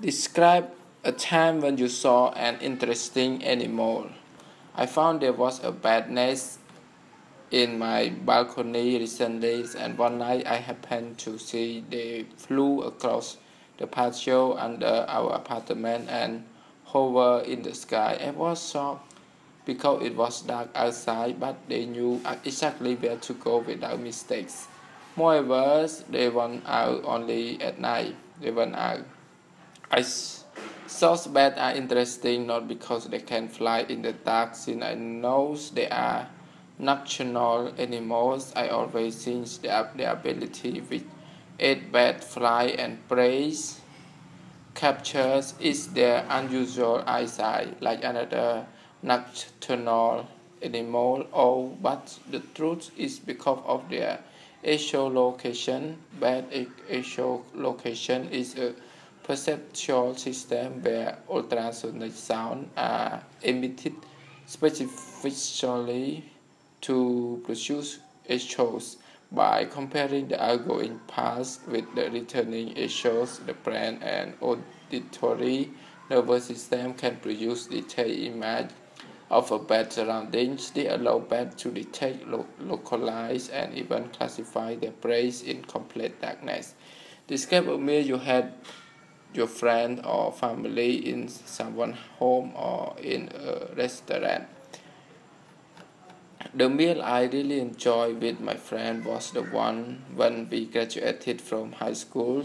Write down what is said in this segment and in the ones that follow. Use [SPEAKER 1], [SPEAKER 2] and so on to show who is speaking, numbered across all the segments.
[SPEAKER 1] Describe a time when you saw an interesting animal. I found there was a bat nest in my balcony recently, and one night I happened to see they flew across the patio under our apartment and hovered in the sky. I was shocked because it was dark outside, but they knew exactly where to go without mistakes. Moreover, they went out only at night. They went out. Thought bats are interesting not because they can fly in the dark, since I know they are nocturnal animals. I always think their ability with eight bat fly and prey captures is their unusual eyesight, like another nocturnal animal. Oh, but the truth is because of their echolocation. Bat echolocation is a perceptual system where ultrasonic sound are emitted specifically to produce echoes. By comparing the outgoing pulse with the returning echoes, the brain and auditory nervous system can produce detailed image of a bat's surroundings. They allow bats to detect, localize, and even classify their prey in complete darkness. Describe a meal you had your friend or family in someone's home or in a restaurant. The meal I really enjoyed with my friend was the one when we graduated from high school.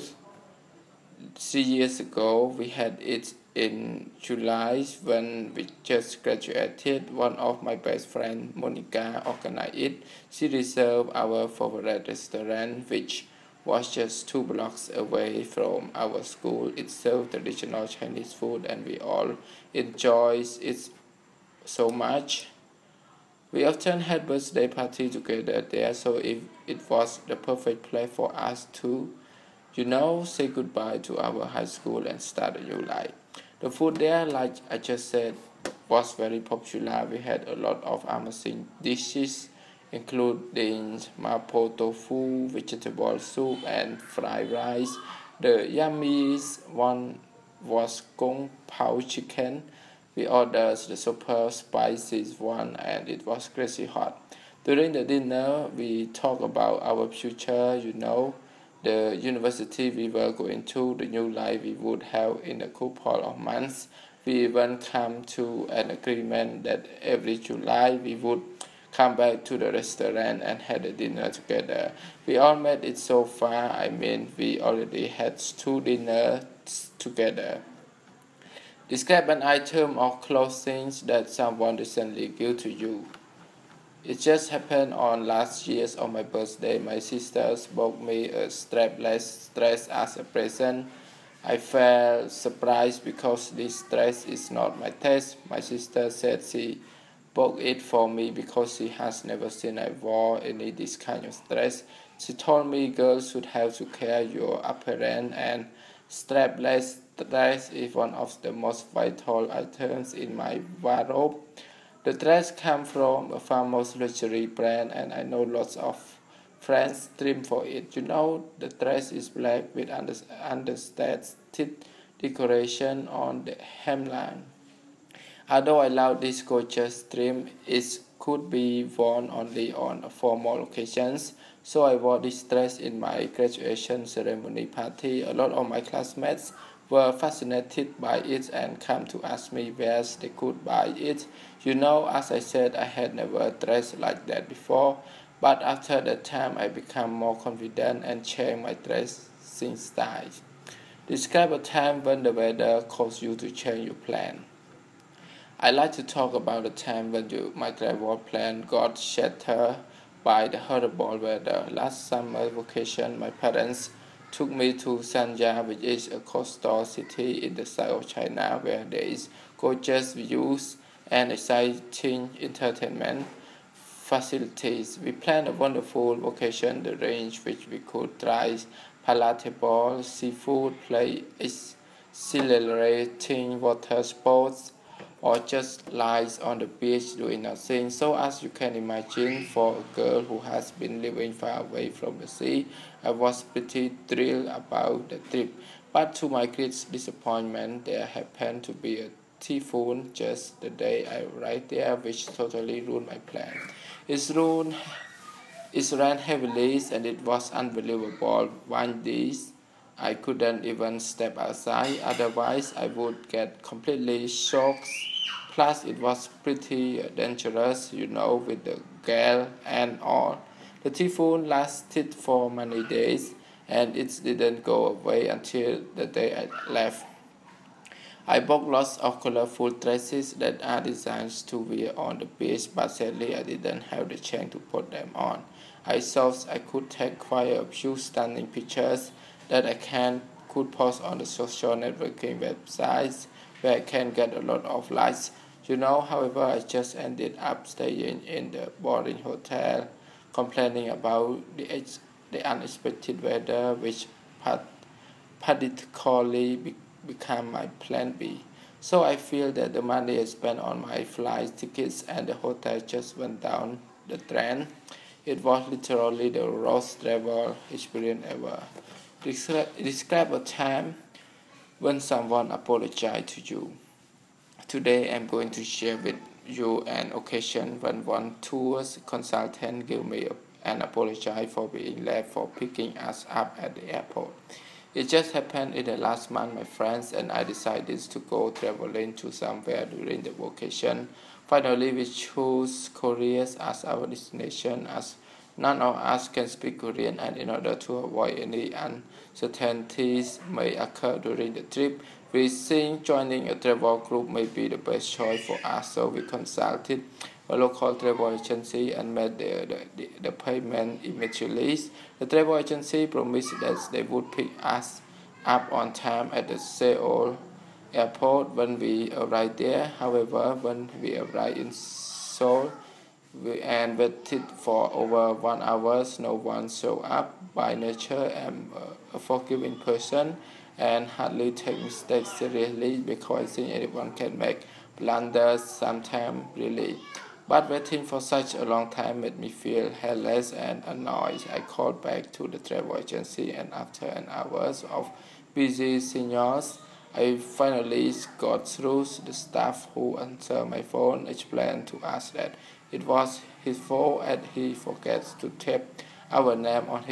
[SPEAKER 1] 3 years ago, we had it in July when we just graduated. One of my best friends, Monica, organized it. She reserved our favorite restaurant, which was just 2 blocks away from our school. It served traditional Chinese food, and we all enjoyed it so much. We often had birthday parties together there, so it was the perfect place for us to, say goodbye to our high school and start a new life. The food there, like I just said, was very popular. We had a lot of amazing dishes, including mapo tofu, vegetable soup, and fried rice. The yummiest one was kung pao chicken. We ordered the super spicy one, and it was crazy hot. During the dinner, we talked about our future, the university we were going to, the new life we would have in a couple of months. We even come to an agreement that every July we would come back to the restaurant and had a dinner together. We all made it so far. I mean, we already had 2 dinners together. Describe an item or clothing that someone recently gave to you. It just happened on last year's on my birthday. My sisters bought me a strapless dress as a present. I felt surprised because this dress is not my taste. My sister said she bought it for me because she has never seen I wore any this kind of dress. She told me girls should have to care your appearance, and strapless dress is one of the most vital items in my wardrobe. The dress comes from a famous luxury brand, and I know lots of friends dream for it. The dress is black with understated decoration on the hemline. Although I love this gorgeous trim, it could be worn only on formal occasions. So I wore this dress in my graduation ceremony party. A lot of my classmates were fascinated by it and came to ask me where they could buy it. As I said, I had never dressed like that before. But after that time, I became more confident and changed my dressing style. Describe a time when the weather caused you to change your plan. I like to talk about the time when my travel plan got shattered by the horrible weather. Last summer vacation, my parents took me to Sanya, which is a coastal city in the south of China where there is gorgeous views and exciting entertainment facilities. We planned a wonderful vacation, the range which we could try palatable seafood, play exhilarating water sports, or just lies on the beach doing nothing. So as you can imagine, for a girl who has been living far away from the sea, I was pretty thrilled about the trip. But to my great disappointment, there happened to be a typhoon just the day I arrived there, which totally ruined my plan. It ruined it ran heavily and it was unbelievable. One day I couldn't even step outside, otherwise I would get completely soaked. Plus it was pretty dangerous, with the gale and all. The typhoon lasted for many days and it didn't go away until the day I left. I bought lots of colorful dresses that are designed to wear on the beach, but sadly I didn't have the chance to put them on. I thought I could take quite a few stunning pictures that could post on the social networking websites where I can get a lot of likes. However, I just ended up staying in the boring hotel, complaining about the unexpected weather, which particularly become my plan B. So I feel that the money I spent on my flight tickets and the hotel just went down the drain. It was literally the worst travel experience ever. Describe a time when someone apologized to you. Today I'm going to share with you an occasion when one tour consultant gave me an apology for being late for picking us up at the airport. It just happened in the last month. My friends and I decided to go traveling to somewhere during the vacation. Finally, we chose Korea as our destination, as none of us can speak Korean, and in order to avoid any uncertainties may occur during the trip, we think joining a travel group may be the best choice for us. So we consulted a local travel agency and made the payment immediately. The travel agency promised that they would pick us up on time at the Seoul airport when we arrived there. However, when we arrived in Seoul and waited for over 1 hour, no one showed up. By nature, I'm a forgiving person and hardly take mistakes seriously because I think anyone can make blunders sometimes, really. But waiting for such a long time made me feel helpless and annoyed. I called back to the travel agency, and after an hour of busy signals, I finally got through. The staff who answered my phone explained to us that it was his fault and he forgot to type our name on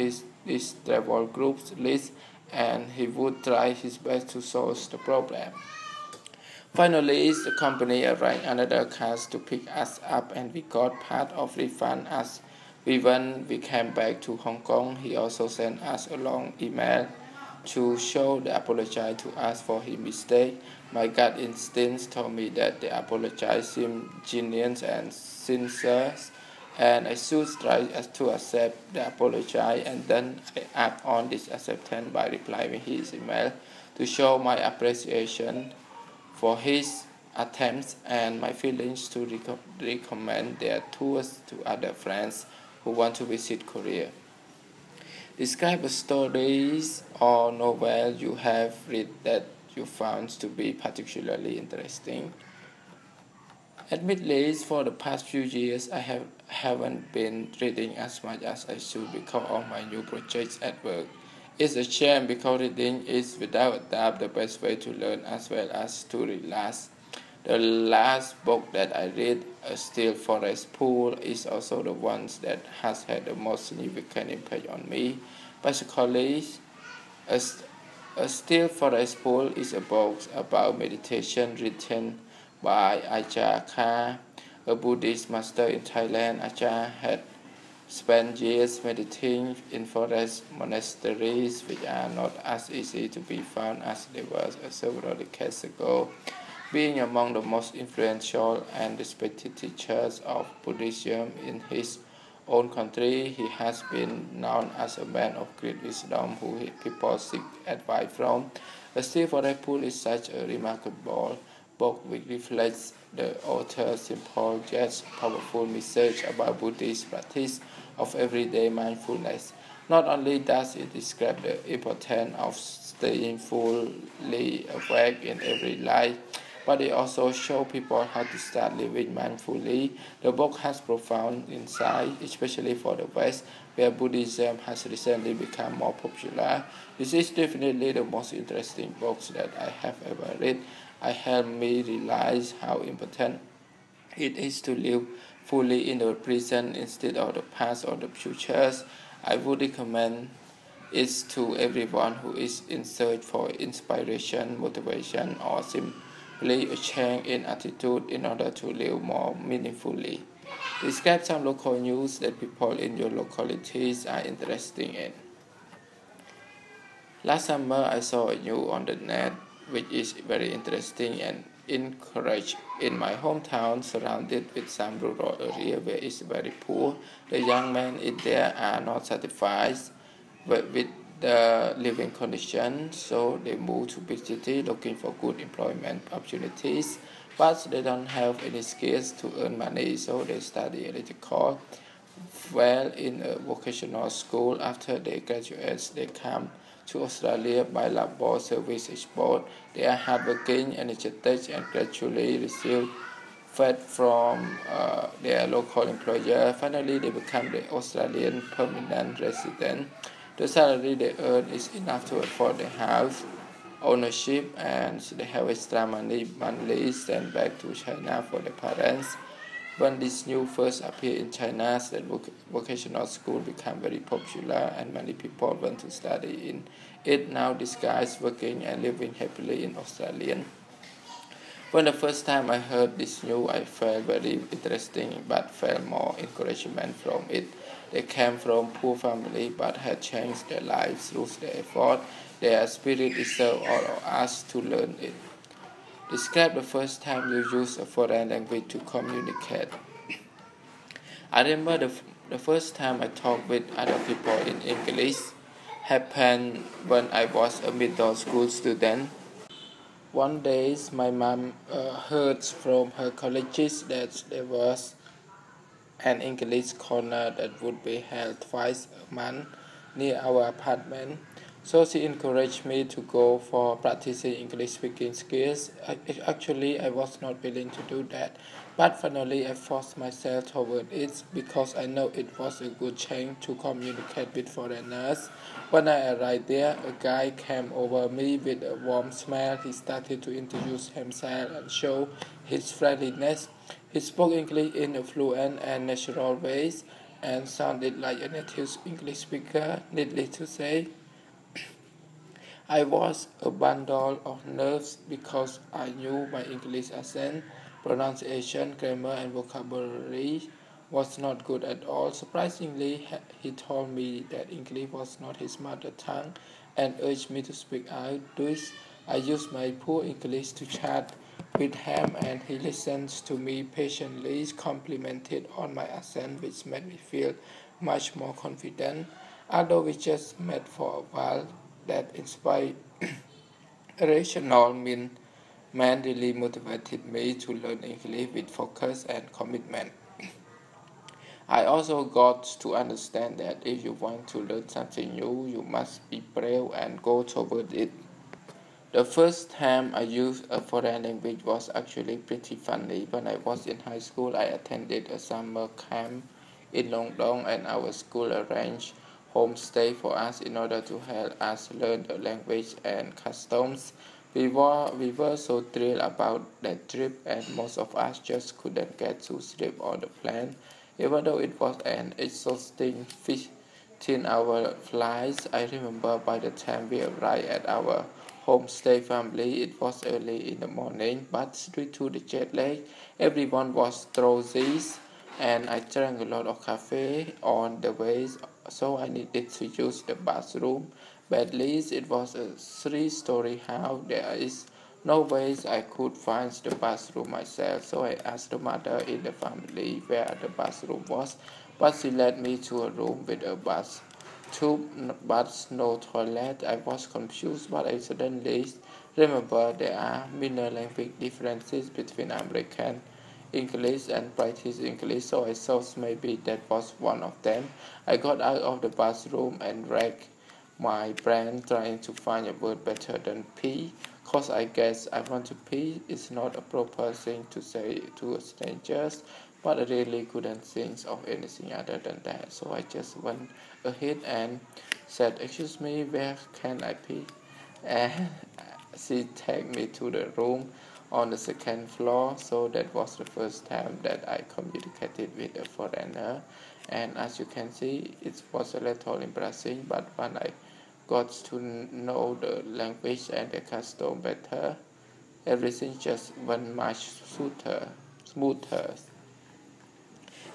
[SPEAKER 1] this travel group's list, and he would try his best to solve the problem. Finally, the company arranged another car to pick us up and we got part of refund as when we came back to Hong Kong. He also sent us a long email to show the apology to us for his mistake. My gut instincts told me that the apology seemed genuine and sincere, and I should try to accept the apology, and then I act on this acceptance by replying his email to show my appreciation for his attempts and my feelings to recommend their tours to other friends who want to visit Korea. Describe a stories or novel you have read that you found to be particularly interesting. Admittedly, for the past few years, I haven't been reading as much as I should because of my new projects at work. It's a shame because reading is without a doubt the best way to learn as well as to relax. The last book that I read, A Still Forest Pool, is also the one that has had the most significant impact on me. Basically, A, a Still Forest Pool is a book about meditation written by Ajahn Kha, a Buddhist master in Thailand. Ajahn had spent years meditating in forest monasteries, which are not as easy to be found as they were several decades ago. Being among the most influential and respected teachers of Buddhism in his own country, he has been known as a man of great wisdom who people seek advice from. The Still Forest Pool is such a remarkable book which reflects the author's simple yet powerful message about Buddhist practice of everyday mindfulness. Not only does it describe the importance of staying fully awake in every life, but it also shows people how to start living mindfully. The book has profound insight, especially for the West, where Buddhism has recently become more popular. This is definitely the most interesting book that I have ever read. It helped me realize how important it is to live fully in the present instead of the past or the futures. I would recommend it to everyone who is in search for inspiration, motivation, or simply a change in attitude in order to live more meaningfully. Describe some local news that people in your localities are interested in. Last summer, I saw a news on the net which is very interesting and encouraging. In my hometown, surrounded with some rural area where it's very poor, the young men in there are not satisfied with the living conditions, so they move to big city looking for good employment opportunities, but they don't have any skills to earn money, so they study electrical well in a vocational school. After they graduate, they come to Australia by labor service export. They are hardworking, energetic, and gradually receive fed from their local employer. Finally, they become the Australian permanent resident. The salary they earn is enough to afford the house ownership, and they have extra money monthly sent back to China for their parents. When this news first appeared in China, that vocational school became very popular and many people went to study in it. Now this guy is working and living happily in Australia. When the first time I heard this news, I felt very interesting but felt more encouragement from it. They came from poor family but had changed their lives through their effort. Their spirit deserves all of us to learn it. Describe the first time you used a foreign language to communicate. I remember the first time I talked with other people in English happened when I was a middle school student. One day, my mom heard from her colleagues that there was an English corner that would be held twice a month near our apartment. So she encouraged me to go for practicing English speaking skills. Actually, I was not willing to do that, but finally I forced myself toward it because I know it was a good chance to communicate with foreigners. When I arrived there, a guy came over me with a warm smile. He started to introduce himself and show his friendliness. He spoke English in a fluent and natural way and sounded like a native English speaker. Needless to say, I was a bundle of nerves because I knew my English accent, pronunciation, grammar, and vocabulary was not good at all. Surprisingly, he told me that English was not his mother tongue and urged me to speak out. Thus, I used my poor English to chat with him, and he listened to me patiently, complimented on my accent, which made me feel much more confident. Although we just met for a while, that inspirational man really motivated me to learn English with focus and commitment. I also got to understand that if you want to learn something new, you must be brave and go toward it. The first time I used a foreign language was actually pretty funny. When I was in high school, I attended a summer camp in London, and our school arranged homestay for us in order to help us learn the language and customs. We were so thrilled about that trip, and most of us just couldn't get to sleep on the plane. Even though it was an exhausting 15-hour flight, I remember by the time we arrived at our homestay family, it was early in the morning, but due to the jet lag, everyone was drowsy, and I drank a lot of coffee on the way, so I needed to use the bathroom badly. It was a three-story house. There is no way I could find the bathroom myself, so I asked the mother in the family where the bathroom was, but she led me to a room with a bathtub but no toilet. I was confused, but I suddenly remember there are minor language differences between American English and British English, so I thought maybe that was one of them. I got out of the bathroom and dragged my brain trying to find a word better than pee, cause I guess I want to pee is not a proper thing to say to strangers, but I really couldn't think of anything other than that, so I just went ahead and said, "Excuse me, where can I pee?" And she took me to the room on the second floor. So that was the first time that I communicated with a foreigner, and as you can see, it was a little embarrassing, but when I got to know the language and the custom better, everything just went much smoother.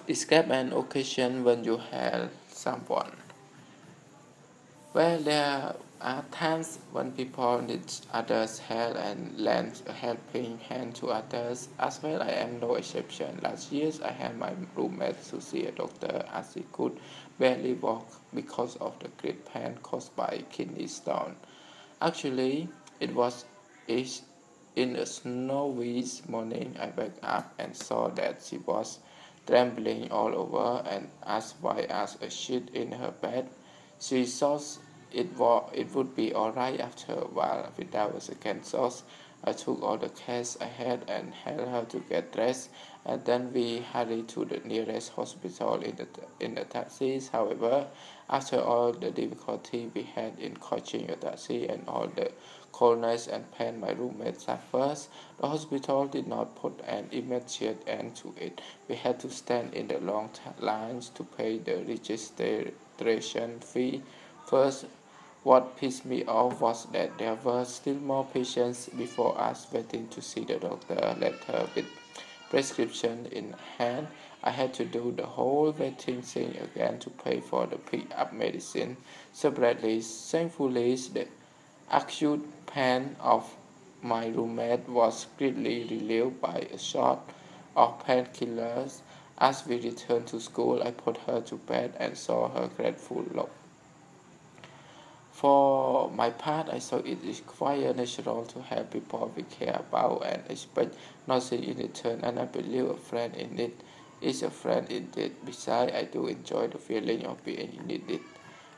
[SPEAKER 1] Describe an occasion when you help someone. Well, there are times when people need others' help and lend a helping hand to others. As well, I am no exception. Last year, I had my roommate to see a doctor as he could barely walk because of the great pain caused by kidney stone. Actually, it was is in a snowy morning. I woke up and saw that she was trembling all over and as white as a sheet in her bed. She thought it would be alright after a while. Without a second thought, I took all the cash I had and helped her to get dressed, and then we hurried to the nearest hospital in the taxis. However, after all the difficulty we had in catching a taxi and all the coldness and pain my roommate suffers, the hospital did not put an immediate end to it. We had to stand in the long lines to pay the registration fee. First, what pissed me off was that there were still more patients before us waiting to see the doctor. Later, with prescription in hand, I had to do the whole waiting thing again to pay for the pick-up medicine separately. Thankfully, the acute pain of my roommate was greatly relieved by a shot of painkillers. As we returned to school, I put her to bed and saw her grateful look. For my part, I thought it is quite natural to help people we care about and expect nothing in return, and I believe a friend in need is a friend indeed. Besides, I do enjoy the feeling of being needed.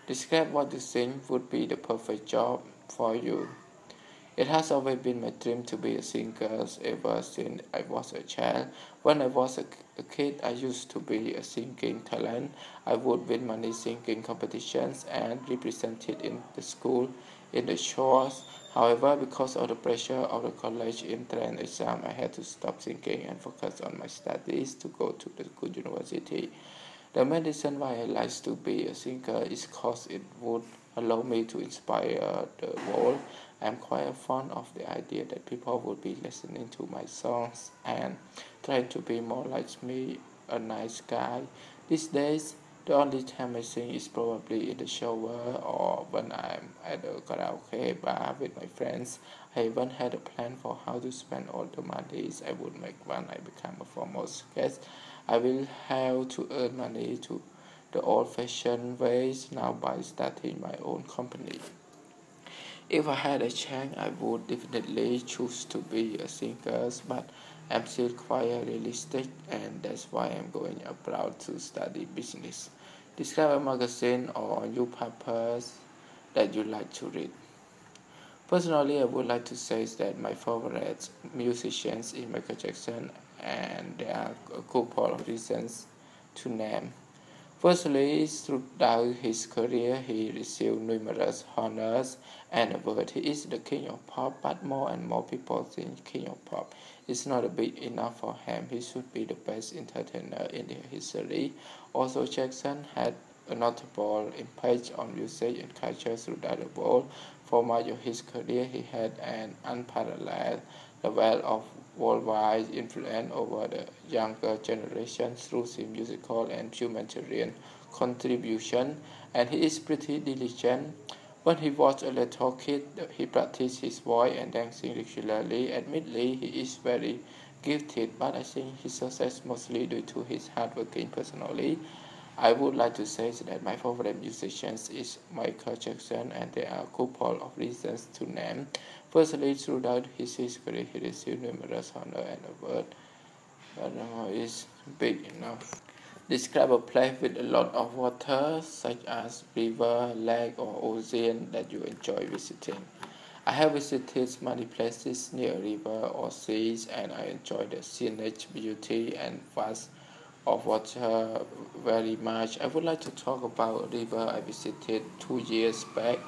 [SPEAKER 1] Describe what you think would be the perfect job for you. It has always been my dream to be a singer ever since I was a child. When I was a kid, I used to be a singing talent. I would win many singing competitions and represent it in the school, in the shows. However, because of the pressure of the college entrance exam, I had to stop singing and focus on my studies to go to the good university. The main reason why I like to be a singer is because it would allow me to inspire the world. I'm quite fond of the idea that people would be listening to my songs and trying to be more like me, a nice guy. These days, the only time I sing is probably in the shower or when I'm at a karaoke bar with my friends. I even had a plan for how to spend all the money I would make when I become a famous guest. I will have to earn money to the old-fashioned ways now by starting my own company. If I had a chance, I would definitely choose to be a singer, but I'm still quite realistic, and that's why I'm going abroad to study business. Describe a magazine or newspaper that you like to read. Personally, I would like to say that my favorite musicians is Michael Jackson, and there are a couple of reasons to name. Firstly, throughout his career, he received numerous honors and awards. He is the king of pop, but more and more people think king of pop is not big enough for him. He should be the best entertainer in the history. Also, Jackson had a notable impact on music and culture throughout the world. For much of his career, he had an unparalleled level of worldwide influence over the younger generation through his musical and humanitarian contribution, and he is pretty diligent. When he was a little kid, he practiced his voice and dancing regularly. Admittedly, he is very gifted, but I think his success mostly due to his hardworking personality. I would like to say that my favorite musician is Michael Jackson, and there are a couple of reasons to name. Firstly, throughout his history, he received numerous honors and awards, but is big enough. Describe a place with a lot of water, such as river, lake, or ocean that you enjoy visiting. I have visited many places near river or seas, and I enjoy the scenic beauty and vast of water very much. I would like to talk about a river I visited 2 years back.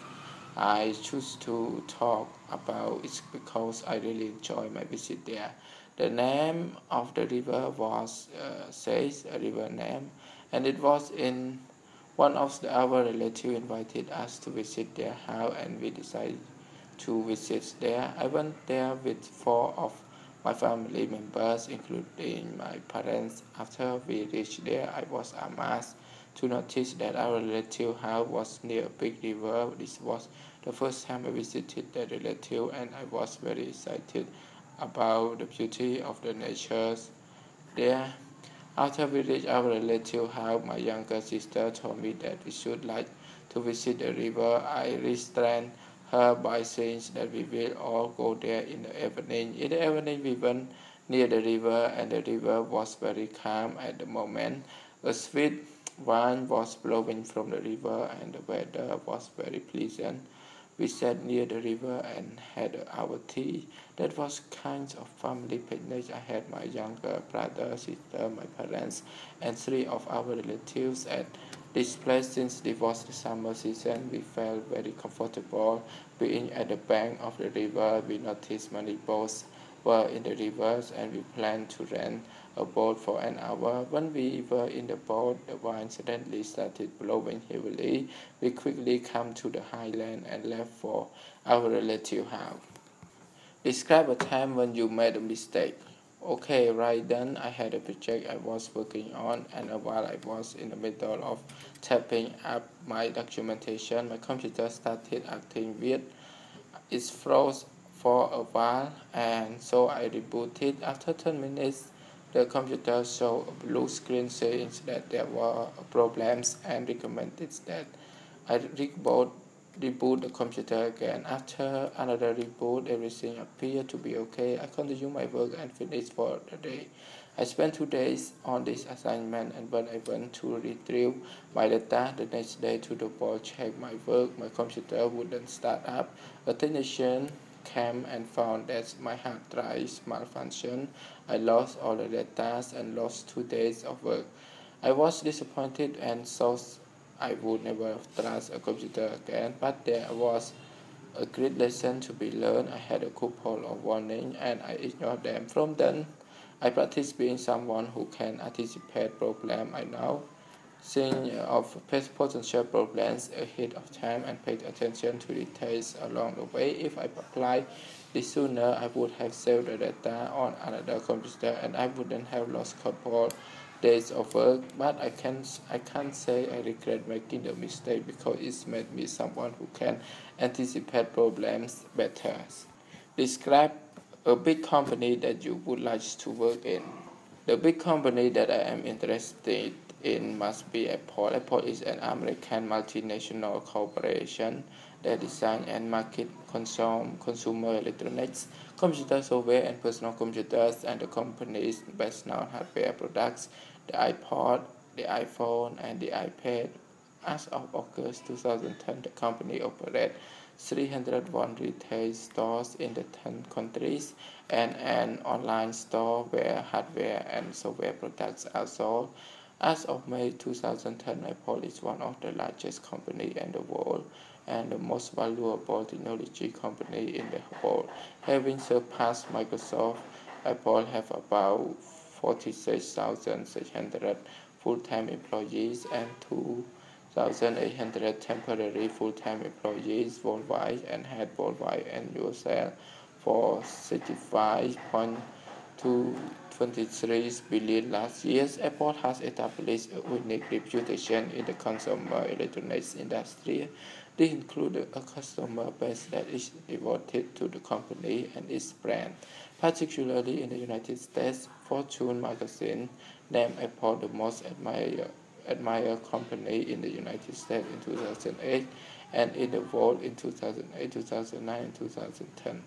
[SPEAKER 1] I choose to talk about it because I really enjoy my visit there. The name of the river was says a river name, and it was in one of our relatives invited us to visit their house, and we decided to visit there. I went there with four of my family members, including my parents. After we reached there, I was amazed to notice that our relative house was near a big river. This was the first time I visited that relative, and I was very excited about the beauty of the nature there. After we reached our relative house, my younger sister told me that we should like to visit the river. I restrained her by saying that we will all go there in the evening. In the evening, we went near the river, and the river was very calm at the moment. A sweet wind was blowing from the river, and the weather was very pleasant. We sat near the river and had our tea. That was kind of family picnic. I had my younger brother, sister, my parents, and three of our relatives at this place. Since it was the summer season, we felt very comfortable being at the bank of the river. We noticed many boats were in the rivers, and we planned to rent a boat for an hour. When we were in the boat, the wind suddenly started blowing heavily. We quickly came to the highland and left for our relative house. Describe a time when you made a mistake. Okay, right then I had a project I was working on, and while I was in the middle of typing up my documentation, my computer started acting weird. It froze for a while, and so I rebooted. After 10 minutes, the computer showed a blue screen saying that there were problems and recommended that I reboot the computer again. After another reboot, everything appeared to be okay. I continued my work and finished for the day. I spent 2 days on this assignment, and when I went to retrieve my data the next day to double check my work, my computer wouldn't start up. A technician came and found that my hard drive malfunctioned. I lost all the data and lost 2 days of work. I was disappointed and thought I would never trust a computer again, but there was a great lesson to be learned. I had a couple of warnings and I ignored them. From then, I practiced being someone who can anticipate problems. I now think of potential problems ahead of time and paid attention to details along the way. If I applied this sooner, I would have saved the data on another computer and I wouldn't have lost couple days of work. But I can't say I regret making the mistake because it's made me someone who can anticipate problems better. Describe a big company that you would like to work in. The big company that I am interested in must be Apple. Apple is an American multinational corporation that designs and markets consumer electronics, computer software, and personal computers, and the company's best-known hardware products, the iPod, the iPhone, and the iPad. As of August 2010, the company operates 301 retail stores in the 10 countries and an online store where hardware and software products are sold. As of May 2010, Apple is one of the largest companies in the world and the most valuable technology company in the world. Having surpassed Microsoft, Apple have about 46,600 full-time employees and 2,800 temporary full-time employees worldwide and had worldwide annual sales for 65.223 billion last year. Apple has established a unique reputation in the consumer electronics industry. This includes a customer base that is devoted to the company and its brand. Particularly in the United States, Fortune magazine named Apple the most admired company in the United States in 2008 and in the world in 2008, 2009, and 2010.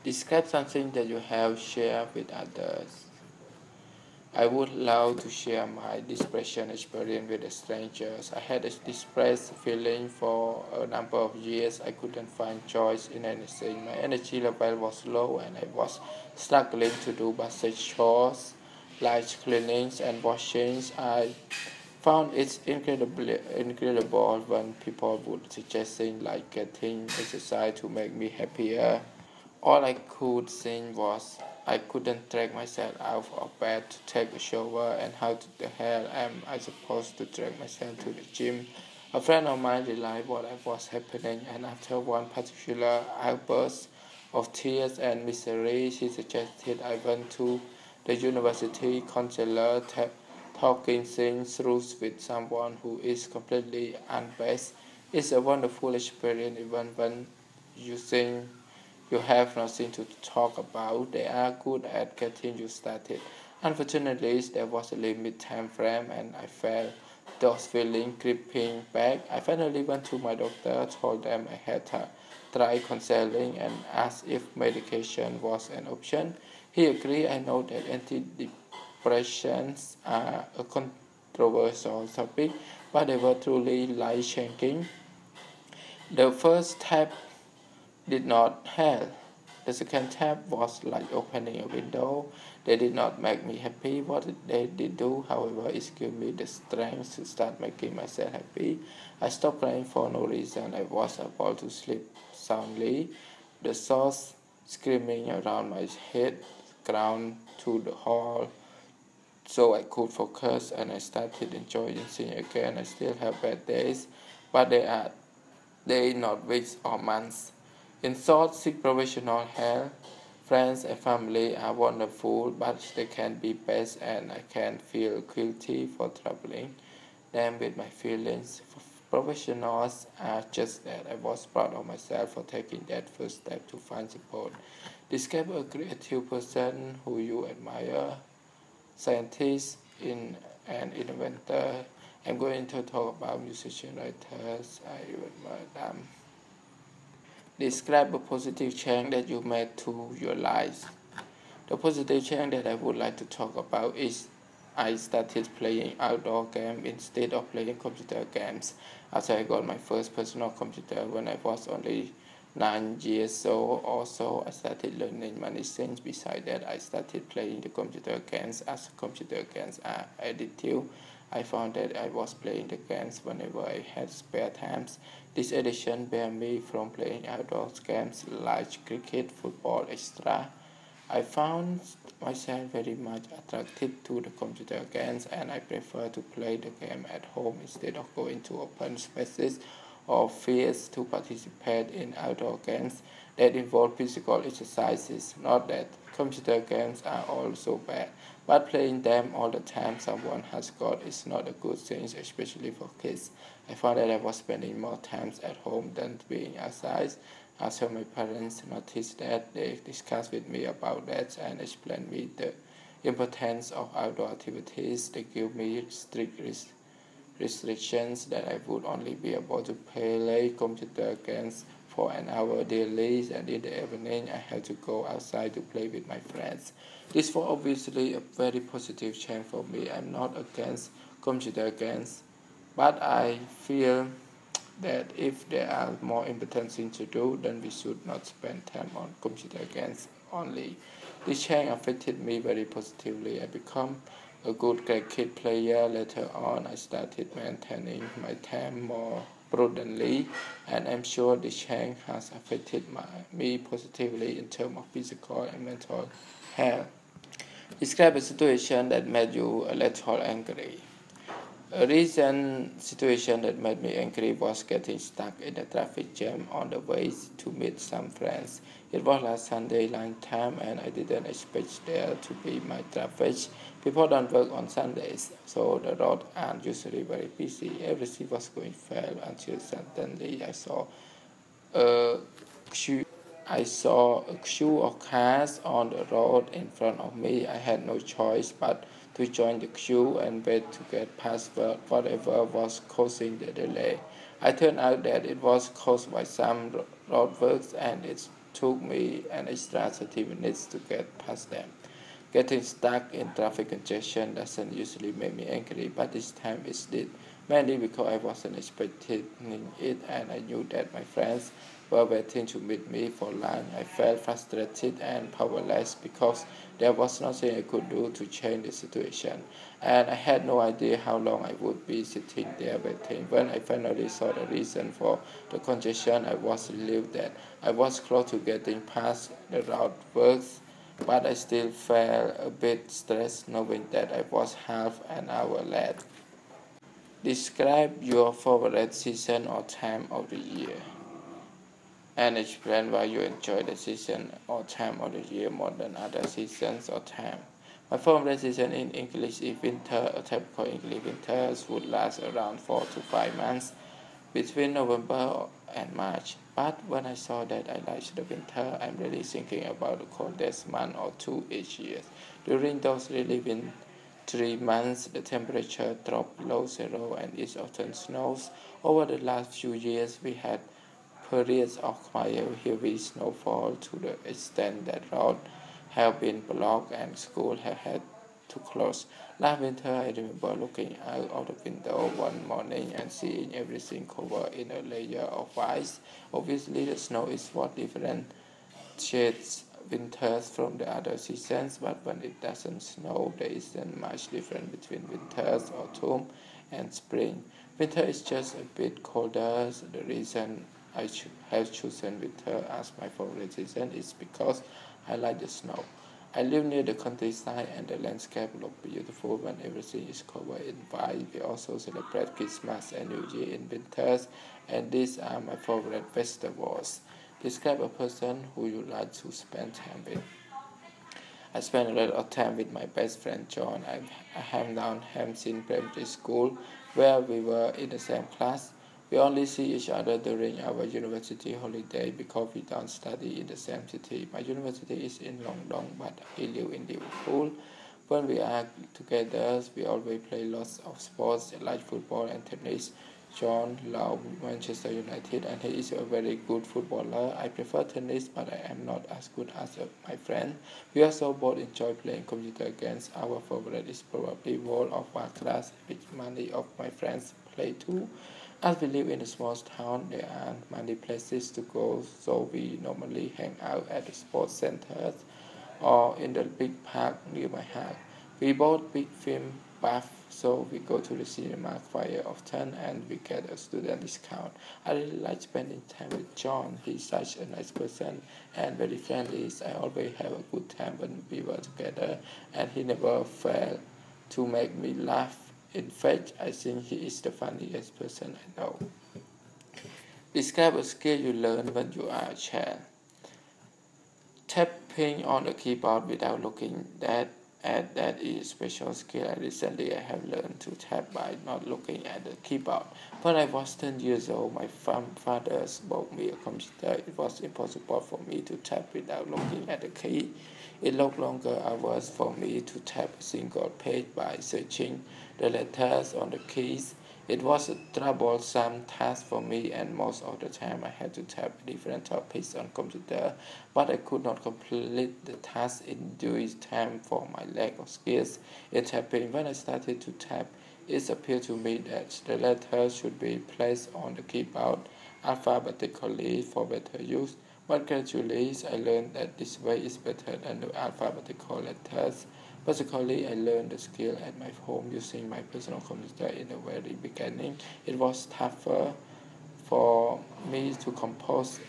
[SPEAKER 1] Describe something that you have shared with others. I would love to share my depression experience with the strangers. I had a depressed feeling for a number of years. I couldn't find joy in anything. My energy level was low and I was struggling to do basic chores like cleanings and washings. I found it incredible when people would suggest things like getting exercise to make me happier. All I could think was I couldn't drag myself out of bed to take a shower, and how the hell am I supposed to drag myself to the gym? A friend of mine realized what was happening, and after one particular outburst of tears and misery, she suggested I went to the university counselor, talking things through with someone who is completely unbiased. It's a wonderful experience even when you think you have nothing to talk about. They are good at getting you started. Unfortunately, there was a limit time frame and I felt those feelings creeping back. I finally went to my doctor, told them I had tried counseling and asked if medication was an option. He agreed. I know that antidepressants are a controversial topic, but they were truly life-changing. The first step did not help. The second step was like opening a window. They did not make me happy. What they did do, however, is give me the strength to start making myself happy. I stopped crying for no reason. I was able to sleep soundly. The thoughts screaming around my head ground to the hall so I could focus and I started enjoying singing again. I still have bad days, but they not weeks or months. In short, seek professional help. Friends and family are wonderful, but they can be best, and I can feel guilty for troubling them with my feelings. Professionals are just that. I was proud of myself for taking that first step to find support. Describe a creative person who you admire. Scientist in an inventor. I'm going to talk about musician writers. I admire them. Describe a positive change that you made to your life. The positive change that I would like to talk about is I started playing outdoor games instead of playing computer games. After I got my first personal computer when I was only 9 years old, also I started learning many things. Besides that, I started playing the computer games as computer games are addictive. I found that I was playing the games whenever I had spare times. This addiction bear me from playing outdoor games like cricket, football, etc. I found myself very much attracted to the computer games and I prefer to play the game at home instead of going to open spaces or fields to participate in outdoor games that involve physical exercises. Not that computer games are also bad, but playing them all the time someone has got is not a good thing, especially for kids. I found that I was spending more time at home than being outside. After my parents noticed that, they discussed with me about that and explained me the importance of outdoor activities. They gave me strict restrictions that I would only be able to play computer games for an hour daily, and in the evening I had to go outside to play with my friends. This was obviously a very positive change for me. I'm not against computer games, but I feel that if there are more important things to do, then we should not spend time on computer games only. This change affected me very positively. I become a good cricket player. Later on, I started maintaining my time more prudently, and I'm sure this change has affected me positively in terms of physical and mental health. Describe a situation that made you a little angry. A recent situation that made me angry was getting stuck in a traffic jam on the way to meet some friends. It was last Sunday lunchtime and I didn't expect there to be much traffic. People don't work on Sundays, so the roads aren't usually very busy. Everything was going well until suddenly a queue I saw a queue of cars on the road in front of me. I had no choice but to join the queue and wait to get past whatever was causing the delay. It turned out that it was caused by some roadworks and it took me an extra 30 minutes to get past them. Getting stuck in traffic congestion doesn't usually make me angry, but this time it did, mainly because I wasn't expecting it and I knew that my friends were waiting to meet me for lunch. I felt frustrated and powerless because there was nothing I could do to change the situation, and I had no idea how long I would be sitting there waiting. When I finally saw the reason for the congestion, I was relieved that I was close to getting past the route works, but I still felt a bit stressed knowing that I was half an hour late. Describe your favorite season or time of the year and explain why you enjoy the season or time of the year more than other seasons or time. My favorite season in English is winter. A typical English winter would last around 4 to 5 months between November and March. But when I saw that I liked the winter, I'm really thinking about the coldest month or two each year. During those really wintry months, the temperature dropped below zero and it often snows. Over the last few years, we had periods of quite heavy snowfall to the extent that roads have been blocked and schools have had to close. Last winter, I remember looking out of the window one morning and seeing everything covered in a layer of ice. Obviously, the snow is what differentiates winters from the other seasons, but when it doesn't snow, there isn't much difference between winters, autumn, and spring. Winter is just a bit colder. So the reason I have chosen winter as my favorite season is because I like the snow. I live near the countryside and the landscape looks beautiful when everything is covered in white. We also celebrate Christmas and New Year in winters, and these are my favorite festivals. Describe a person who you like to spend time with. I spend a lot of time with my best friend John. I have known him since primary school, where we were in the same class. We only see each other during our university holiday because we don't study in the same city. My university is in London, but I live in Liverpool. When we are together, we always play lots of sports like football and tennis. John loves Manchester United and he is a very good footballer. I prefer tennis, but I am not as good as my friend. We also both enjoy playing computer games. Our favorite is probably World of Warcraft, which many of my friends play too. As we live in a small town, there aren't many places to go, so we normally hang out at the sports centers or in the big park near my house. We both big film buff, so we go to the cinema quite often and we get a student discount. I really like spending time with John. He's such a nice person and very friendly. I always have a good time when we were together and he never failed to make me laugh. In fact, I think he is the funniest person I know. Describe a skill you learned when you are a child. Tapping on the keyboard without looking at that is a special skill. I have learned to tap by not looking at the keyboard. When I was 10 years old, my father bought me a computer. It was impossible for me to tap without looking at the key. It took longer hours for me to tap a single page by searching the letters on the keys. It was a troublesome task for me, and most of the time I had to tap different topics on computer, but I could not complete the task in due time for my lack of skills in tapping. When I started to tap, it appeared to me that the letters should be placed on the keyboard alphabetically for better use, but gradually I learned that this way is better than the alphabetical letters. Basically, I learned the skill at my home using my personal computer in the very beginning. It was tougher for me to compose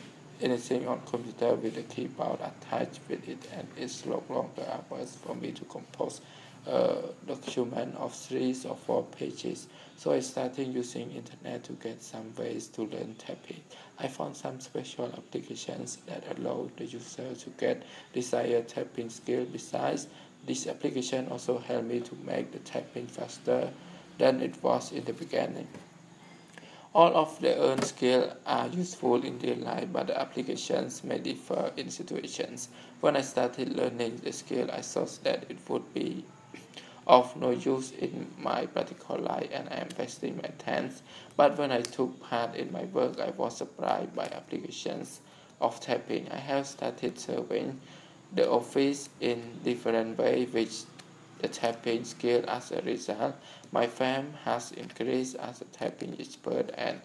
[SPEAKER 1] anything on computer with the keyboard attached with it, and it took longer hours for me to compose a document of 3 or 4 pages. So I started using internet to get some ways to learn tapping. I found some special applications that allow the user to get desired tapping skill. Besides, this application also helped me to make the tapping faster than it was in the beginning. All of the earned skills are useful in real life, but the applications may differ in situations. When I started learning the skill, I thought that it would be of no use in my practical life and I am wasting my time. But when I took part in my work, I was surprised by applications of tapping. I have started serving the office in different ways, which the typing skill. As a result, my firm has increased as a typing expert, and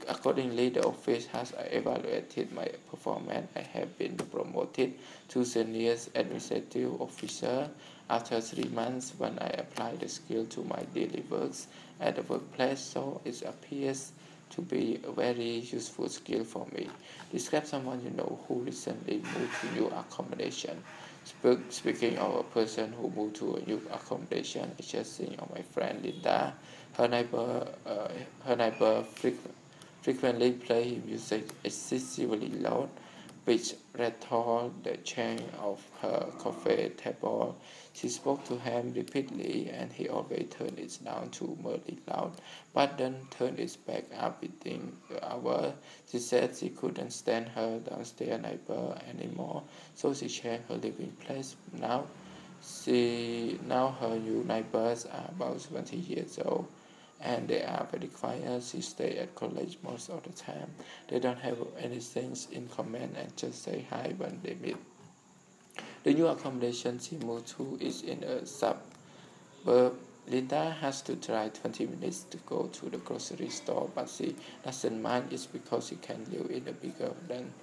[SPEAKER 1] accordingly the office has evaluated my performance. I have been promoted to senior administrative officer after 3 months when I apply the skill to my daily works at the workplace, so it appears to be a very useful skill for me. Describe someone you know who recently moved to new accommodation. Speaking of a person who moved to a new accommodation, I just think of my friend Linda. Her neighbor, uh, her neighbor frequently play music excessively loud, which rattled the chain of her coffee table. She spoke to him repeatedly, and he always turned it down to merely loud, but then turned it back up within the hour. She said she couldn't stand her downstairs neighbor anymore, so she changed her living place. Now her new neighbors are about 20 years old, and they are very quiet. She stay at college most of the time. They don't have anything in common and just say hi when they meet. The new accommodation she moved to is in a suburb. Linda has to drive 20 minutes to go to the grocery store, but she doesn't mind. It's because she can live in a bigger than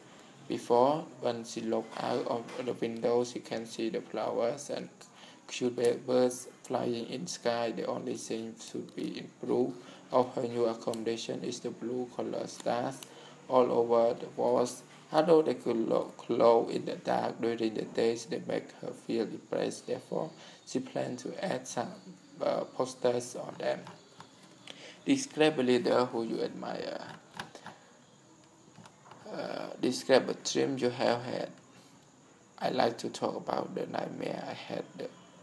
[SPEAKER 1] before. When she looks out of the window, she can see the flowers and cute birds flying in sky. The only thing should be improved of her new accommodation is the blue color stars all over the walls. Although they could look glow in the dark during the days, they make her feel depressed. Therefore, she plans to add some posters on them. Describe a leader who you admire. Describe a dream you have had. I like to talk about the nightmare I had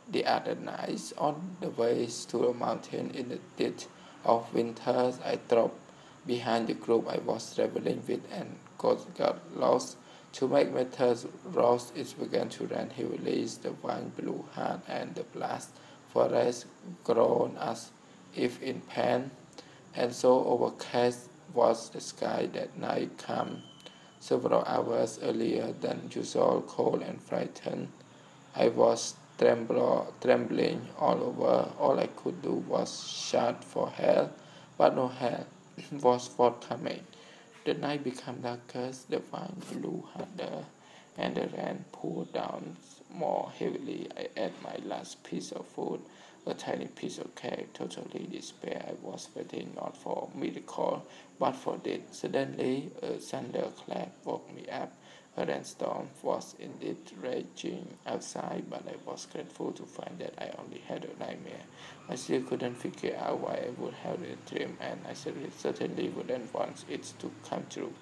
[SPEAKER 1] the other night. On the way to a mountain in the dead of winter, I dropped behind the group I was traveling with and got lost. To make matters worse, it began to rain heavily. The wind blew hard and the blast forest groaned as if in pain, and so overcast was the sky that night. Come several hours earlier than usual, cold and frightened. I was trembling all over. All I could do was shout for help, but no help was forthcoming. The night became darker, the wind blew harder, and the rain poured down more heavily. I ate my last piece of food, a tiny piece of cake, totally despair. I was waiting not for a miracle, but for death. Suddenly, a thunderclap woke me up. A rainstorm was indeed raging outside, but I was grateful to find that I only had a nightmare. I still couldn't figure out why I would have a dream, and I certainly wouldn't want it to come true.